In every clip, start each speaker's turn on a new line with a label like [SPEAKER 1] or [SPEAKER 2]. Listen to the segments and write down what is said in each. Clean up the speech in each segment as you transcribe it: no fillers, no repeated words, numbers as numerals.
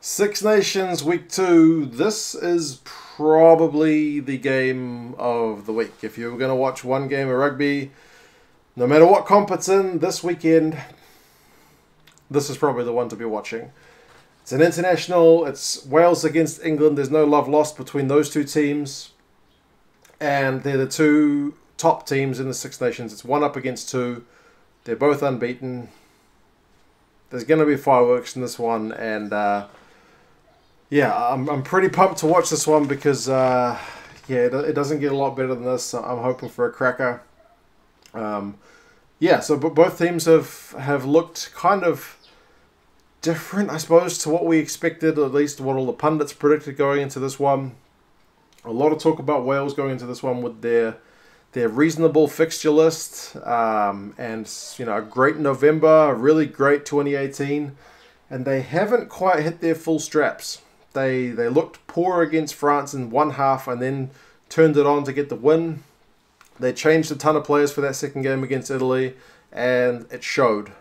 [SPEAKER 1] Six Nations Week 2. This is probably the game of the week. If you were going to watch one game of rugby, no matter what comp it's in this weekend, this is probably the one to be watching. It's an international. It's Wales against England. There's no love lost between those two teams. And they're the two top teams in the Six Nations. It's 1 up against 2. They're both unbeaten. There's going to be fireworks in this one. And yeah, I'm pretty pumped to watch this one because yeah, it doesn't get a lot better than this. I'm hoping for a cracker. Yeah, so both teams have looked kind of different, I suppose, to what we expected, at least what all the pundits predicted going into this one. A lot of talk about Wales going into this one with their reasonable fixture list, and a great November, a really great 2018, and they haven't quite hit their full straps. They looked poor against France in one half and then turned it on to get the win. They changed a ton of players for that second game against Italy, and it showed.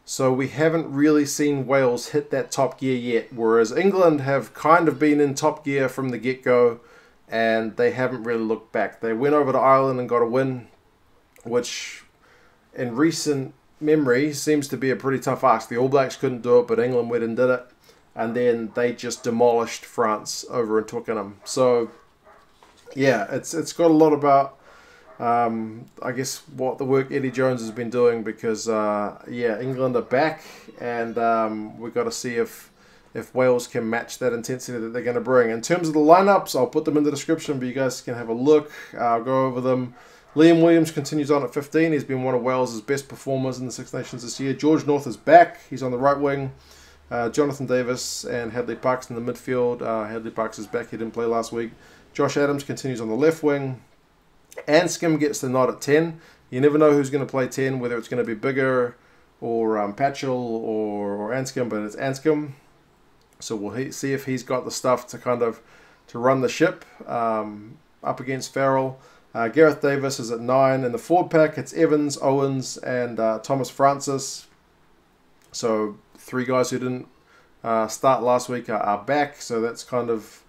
[SPEAKER 1] So we haven't really seen Wales hit that top gear yet, whereas England have kind of been in top gear from the get-go, and they haven't really looked back. They went over to Ireland and got a win, which in recent memory seems to be a pretty tough ask. The All Blacks couldn't do it, but England went and did it. And then they just demolished France over in Twickenham. So, yeah, it's got a lot about, I guess, what the work Eddie Jones has been doing because, yeah, England are back, and we've got to see if Wales can match that intensity that they're going to bring. In terms of the lineups, I'll put them in the description, but you guys can have a look. I'll go over them. Liam Williams continues on at 15. He's been one of Wales' best performers in the Six Nations this year. George North is back. He's on the right wing. Jonathan Davies and Hadleigh Parkes in the midfield. Hadleigh Parkes is back. He didn't play last week. Josh Adams continues on the left wing. Anscombe gets the nod at 10. You never know who's going to play 10, whether it's going to be Biggar or Patchell or Anscombe, but it's Anscombe. So we'll see if he's got the stuff to run the ship up against Farrell. Gareth Davies is at 9. In the forward pack, it's Evans, Owens, and Thomas Francis. So 3 guys who didn't start last week are back. So that's kind of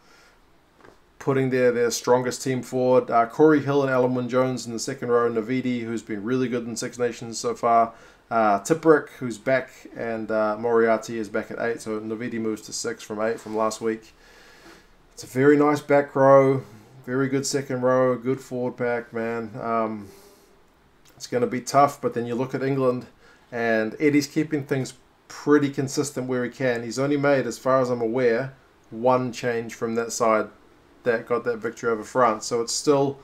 [SPEAKER 1] putting their strongest team forward. Cory Hill and Alun-Wyn Jones in the second row. Navidi, who's been really good in Six Nations so far. Tipuric, who's back, and Moriarty is back at 8. So Navidi moves to 6 from 8 from last week. It's a very nice back row. Very good second row. Good forward pack, man. It's going to be tough, but then you look at England, and Eddie's keeping things pretty consistent where he can. He's only made, as far as I'm aware, 1 change from that side that got that victory over France. So it's still...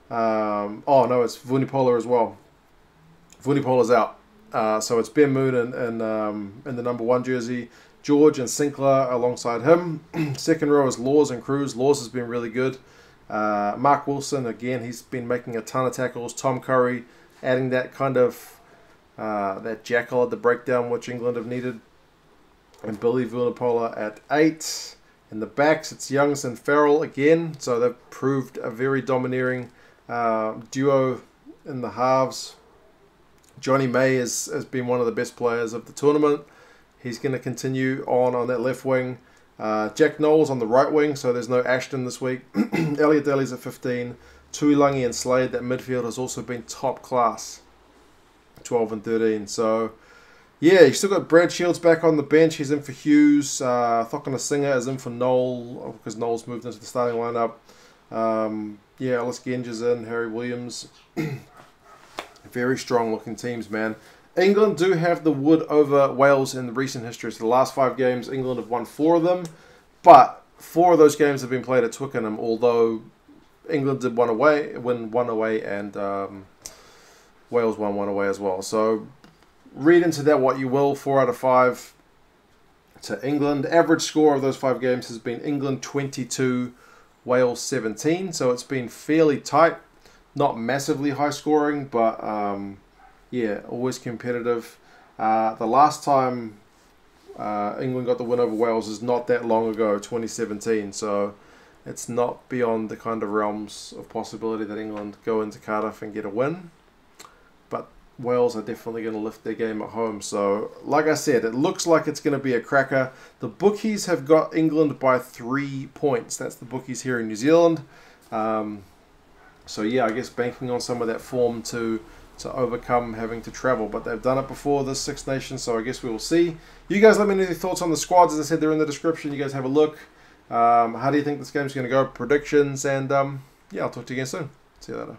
[SPEAKER 1] oh, no, it's Vunipola as well. Vunipola's out. So it's Ben Moon in the number 1 jersey. George and Sinckler alongside him. Second row is Laws and Kruis. Laws has been really good. Mark Wilson, again, he's been making a ton of tackles. Tom Curry adding that kind of... that jackal at the breakdown, which England have needed. And Billy Vunipola at 8. In the backs, it's Youngs and Farrell again. So they've proved a very domineering duo in the halves. Jonny May has been one of the best players of the tournament. He's going to continue on that left wing. Jack Knowles on the right wing, so there's no Ashton this week. Elliot Daly's at 15. Tuilagi and Slade, that midfield has also been top class. 12 and 13. So, yeah, you still got Brad Shields back on the bench. He's in for Hughes. Thokana Singer is in for Nowell because Nowell's moved into the starting lineup. Yeah, Ellis Genge is in. Harry Williams. Very strong looking teams, man. England do have the wood over Wales in the recent history. So the last 5 games, England have won 4 of them. But 4 of those games have been played at Twickenham, although England did win one away, and Wales won 1 away as well. So read into that what you will. 4 out of 5 to England. Average score of those 5 games has been England 22, Wales 17. So it's been fairly tight. Not massively high scoring, but yeah, always competitive. The last time England got the win over Wales is not that long ago, 2017. So it's not beyond the kind of realms of possibility that England go into Cardiff and get a win. But Wales are definitely going to lift their game at home. So, like I said, it looks like it's going to be a cracker. The bookies have got England by 3 points. That's the bookies here in New Zealand. So, yeah, I guess banking on some of that form to overcome having to travel. But they've done it before, this Six Nations, so I guess we will see. You guys let me know your thoughts on the squads. As I said, they're in the description. You guys have a look. How do you think this game's going to go? Predictions. And, yeah, I'll talk to you again soon. See you later.